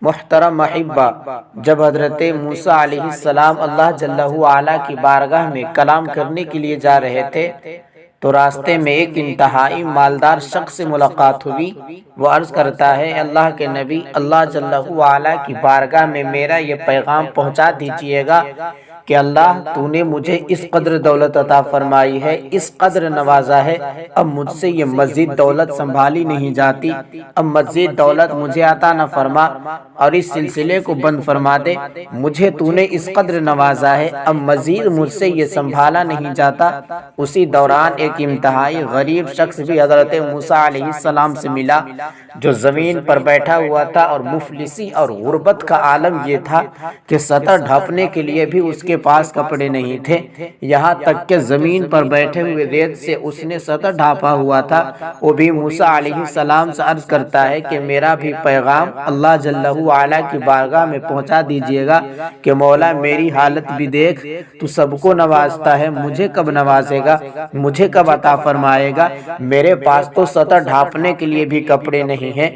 محترم محبہ، جب حضرت موسیٰ علیہ السلام اللہ جل وعلا کی بارگاہ میں کلام کرنے کے لیے جا رہے تھے تو راستے میں ایک انتہائی مالدار شخص سے ملاقات ہوئی۔ وہ عرض کرتا ہے، اللہ کے نبی، اللہ جل وعلا کی بارگاہ میں میرا یہ پیغام پہنچا دیجئے گا کہ اللہ تو نے مجھے اس قدر دولت عطا فرمائی ہے، اس قدر نوازا ہے، اب مجھ سے یہ مزید دولت سنبھالی نہیں جاتی، اب مزید دولت مجھے عطا نہ فرما اور اس سلسلے کو بند فرما دے، مجھے تو نے اس قدر نوازا ہے، اب مزید مجھ سے یہ سنبھالا نہیں جاتا۔ اسی دوران ایک انتہائی غریب شخص بھی حضرت موسیٰ علیہ السلام سے ملا، جو زمین پر بیٹھا ہوا تھا، اور مفلسی اور غربت کا عالم یہ تھا کہ سطر ڈھانپنے کے لیے بھی اس کے پاس کپڑے نہیں تھے، یہاں تک کہ زمین پر بیٹھے ہوئے ریت سے اس نے سطر ڈھانپا ہوا تھا۔ وہ بھی موسیٰ علیہ السلام سے عرض کرتا ہے کہ میرا بھی پیغام اللہ جل وعلا کی بارگاہ میں پہنچا دیجئے گا کہ مولا میری حالت بھی دیکھ، تو سب کو نوازتا ہے، مجھے کب نوازے گا، مجھے کب عطا فرمائے گا، میرے پاس تو سطر ڈھانپنے کے لیے بھی کپڑے نہیں ہیں۔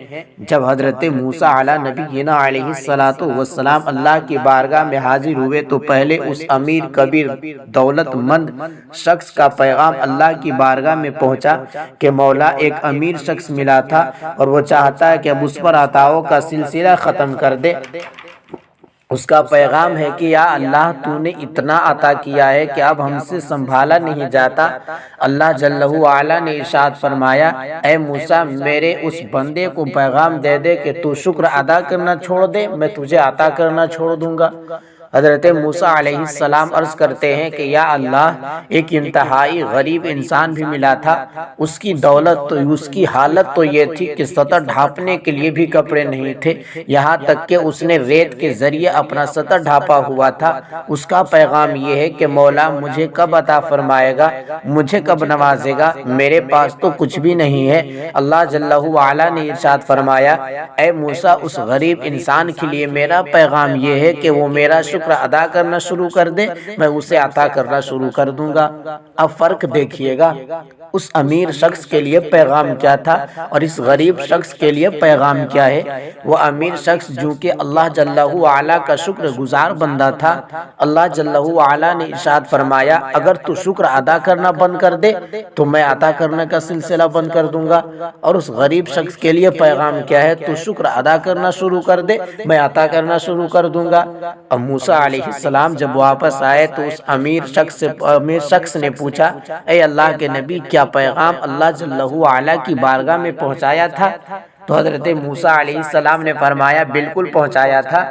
جب حضرت موسیٰ علیہ نبینا علیہ السلام اللہ کی بارگاہ میں حاضر ہوئے تو پہلے اس امیر کبیر دولت مند شخص کا پیغام اللہ کی بارگاہ میں پہنچا کہ مولا ایک امیر شخص ملا تھا اور وہ چاہتا ہے کہ اب اس پر عطاؤں کا سلسلہ ختم کر دے۔ اس کا پیغام ہے کہ یا اللہ تو نے اتنا عطا کیا ہے کہ اب ہم سے سنبھالا نہیں جاتا۔ اللہ جل وعلا نے ارشاد فرمایا، اے موسیٰ میرے اس بندے کو پیغام دے دے کہ تو شکر ادا کرنا چھوڑ دے، میں تجھے عطا کرنا چھوڑ دوں گا۔ حضرت موسیٰ علیہ السلام عرض کرتے ہیں کہ یا اللہ ایک انتہائی غریب انسان بھی ملا تھا، اس کی دولت تو اس کی حالت تو یہ تھی کہ سطر ڈھانپنے کے لیے بھی کپڑے نہیں تھے، یہاں تک کہ اس نے ریت کے ذریعے اپنا سطر ڈھانپا ہوا تھا۔ اس کا پیغام یہ ہے کہ مولا مجھے کب عطا فرمائے گا، مجھے کب نوازے گا، میرے پاس تو کچھ بھی نہیں ہے۔ اللہ جل وعلا نے ارشاد فرمایا، اے موسیٰ اس غریب انسان کے لیے میرا پیغام یہ ہے کہ وہ میرا شکر ادا کرنا شروع کر دے، میں اسے عطا کرنا شروع کر دوں گا۔ اب فرق دیکھیے گا، اس امیر شخص کے لیے پیغام کیا تھا اور اس غریب شخص کے لیے پیغام کیا ہے۔ وہ امیر شخص جو کہ اللہ جل وعلا کا شکر گزار بندہ تھا، اللہ جل وعلا نے ارشاد فرمایا اگر تو شکر ادا کرنا بند کر دے تو میں عطا کرنے کا سلسلہ بند کر دوں گا۔ اور اس غریب شخص کے لیے پیغام کیا ہے، تو شکر ادا کرنا شروع کر دے، میں عطا کرنا شروع کر دوں گا۔ اب موسیٰ علیہ السلام جب واپس آئے تو اس امیر شخص نے پوچھا، اے اللہ کے نبی کیا پیغام اللہ جل وعلا کی بارگاہ میں پہنچایا تھا؟ تو حضرت موسیٰ علیہ السلام نے فرمایا بالکل پہنچایا تھا،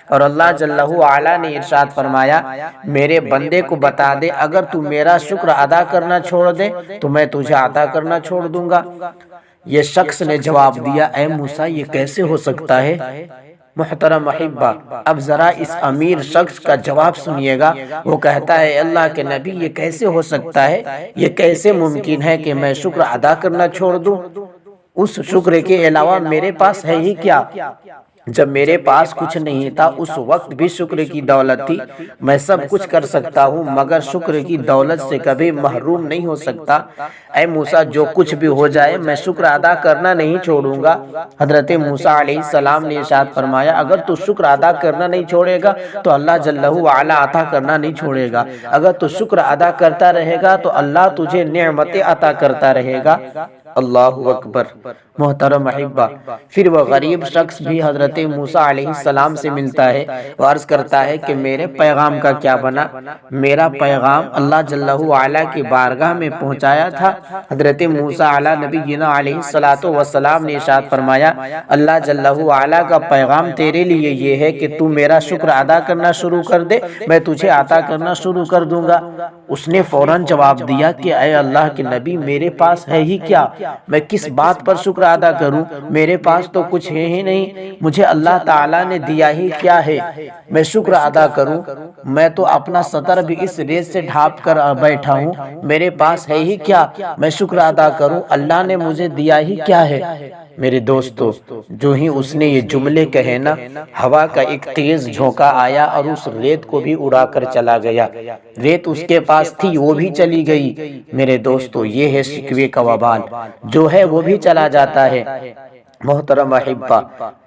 اور اللہ جل وعلا نے ارشاد فرمایا میرے بندے کو بتا دے اگر تو میرا شکر ادا کرنا چھوڑ دے تو میں تجھے عطا کرنا چھوڑ دوں گا۔ یہ شخص نے جواب دیا، اے موسیٰ یہ کیسے ہو سکتا ہے؟ محترم محبہ، اب ذرا اس امیر شخص کا جواب سنیے گا۔ وہ کہتا ہے اللہ کے نبی یہ کیسے ہو سکتا ہے، یہ کیسے ممکن ہے کہ میں شکر ادا کرنا چھوڑ دوں؟ اس شکر کے علاوہ میرے پاس ہے ہی کیا؟ جب میرے پاس کچھ نہیں تھا اس وقت بھی شکر کی دولت تھی، میں سب کچھ کر سکتا ہوں مگر شکر کی دولت سے کبھی محروم نہیں ہو سکتا۔ اے موسیٰ جو کچھ بھی ہو جائے میں شکر ادا کرنا نہیں چھوڑوں گا۔ حضرت موسیٰ علیہ السلام نے ارشاد فرمایا اگر تو شکر ادا کرنا نہیں چھوڑے گا تو اللہ جل وعلا عطا کرنا نہیں چھوڑے گا، اگر تو شکر ادا کرتا رہے گا تو اللہ تجھے نعمتیں عطا کرتا رہے گا۔ اللہ اکبر۔ محترم محبہ، پھر وہ غریب شخص بھی حضرت موسیٰ علیہ السلام سے ملتا ہے، وہ عرض کرتا ہے کہ میرے پیغام کا کیا بنا؟ میرا پیغام اللہ جل وعلا کی بارگاہ میں پہنچایا تھا۔ حضرت موسیٰ علیہ نبینا علیہ السلام نے ارشاد فرمایا اللہ جل وعلا کا پیغام تیرے لیے یہ ہے کہ تو میرا شکر ادا کرنا شروع کر دے، میں تجھے عطا کرنا شروع کر دوں گا۔ اس نے فوراً جواب دیا کہ اے اللہ کے نبی میرے پاس ہے ہی کیا، میں کس بات پر شکر ادا کروں، میرے پاس تو کچھ ہے ہی نہیں، مجھے اللہ تعالیٰ نے دیا ہی کیا ہے، میں شکر ادا کروں؟ میں تو اپنا سطر بھی اس ریت سے ڈھانپ کر بیٹھا ہوں، میرے پاس ہے ہی کیا، میں شکر ادا کروں؟ اللہ نے مجھے دیا ہی کیا ہے؟ میرے دوستو، جو ہی اس نے یہ جملے کہے نا، ہوا کا ایک تیز جھونکا آیا اور اس ریت کو بھی اڑا کر چلا گیا۔ ریت اس کے پاس تھی وہ بھی چلی گئی۔ میرے دوستو، یہ ہے شکوے کا وبال، جو ہے وہ بھی چلا جاتا ہے، محترم احبا،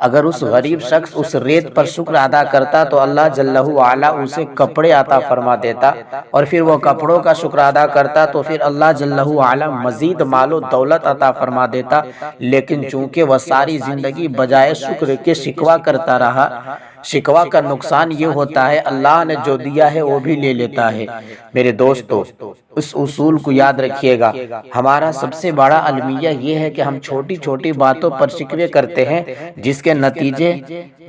اگر اس غریب شخص اس ریت پر شکر ادا کرتا تو اللہ جل وعلا اسے کپڑے عطا فرما دیتا، اور پھر وہ کپڑوں کا شکر ادا کرتا تو پھر اللہ جل وعلا مزید مال و دولت عطا فرما دیتا۔ لیکن چونکہ وہ ساری زندگی بجائے شکر کے شکوہ کرتا رہا، شکوہ کا نقصان یہ ہوتا ہے اللہ نے جو دیا ہے وہ بھی لے لیتا ہے۔ میرے دوستو، اس اصول کو یاد رکھیے گا، ہمارا سب سے بڑا المیہ یہ ہے کہ ہم چھوٹی چھوٹی باتوں پر شکوے کرتے ہیں، جس کے نتیجے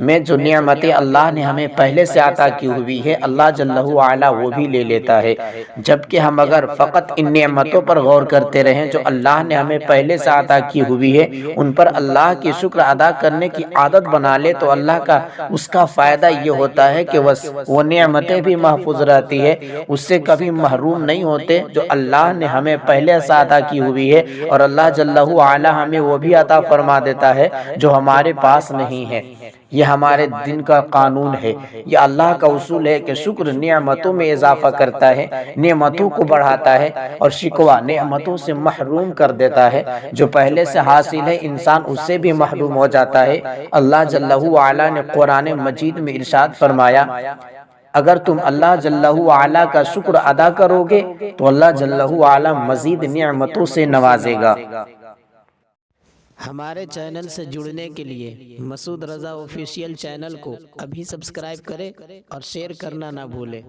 میں جو نعمتیں اللہ نے ہمیں پہلے سے عطا کی ہوئی ہے اللہ جل وعلا وہ بھی لے لیتا ہے۔ جبکہ ہم اگر فقط ان نعمتوں پر غور کرتے رہیں جو اللہ نے ہمیں پہلے سے عطا کی ہوئی ہے، ان پر اللہ کی شکر ادا کرنے کی عادت بنا لے تو اللہ کا اس کا فائدہ یہ ہوتا ہے کہ وہ نعمتیں بھی محفوظ رہتی ہے، اس سے کبھی محروم نہیں ہوتے جو اللہ نے ہمیں پہلے سے عطا کی ہوئی ہے، اور اللہ جل وعلا ہمیں وہ بھی عطا فرما دیتا ہے جو ہمارے پاس نہیں ہے۔ یہ ہمارے دین کا قانون ہے، یہ اللہ کا اصول ہے کہ شکر نعمتوں میں اضافہ کرتا ہے، نعمتوں کو بڑھاتا ہے، اور شکوہ نعمتوں سے محروم کر دیتا ہے۔ جو پہلے سے حاصل ہے انسان اس سے بھی محروم ہو جاتا ہے۔ اللہ جل وعلا نے قرآن مجید میں ارشاد فرمایا، اگر تم اللہ جل وعلا کا شکر ادا کرو گے تو اللہ جل وعلا مزید نعمتوں سے نوازے گا۔ ہمارے چینل سے جڑنے کے لیے مسعود رضا آفیشیل چینل کو ابھی سبسکرائب کریں اور شیئر کرنا نہ بھولیں۔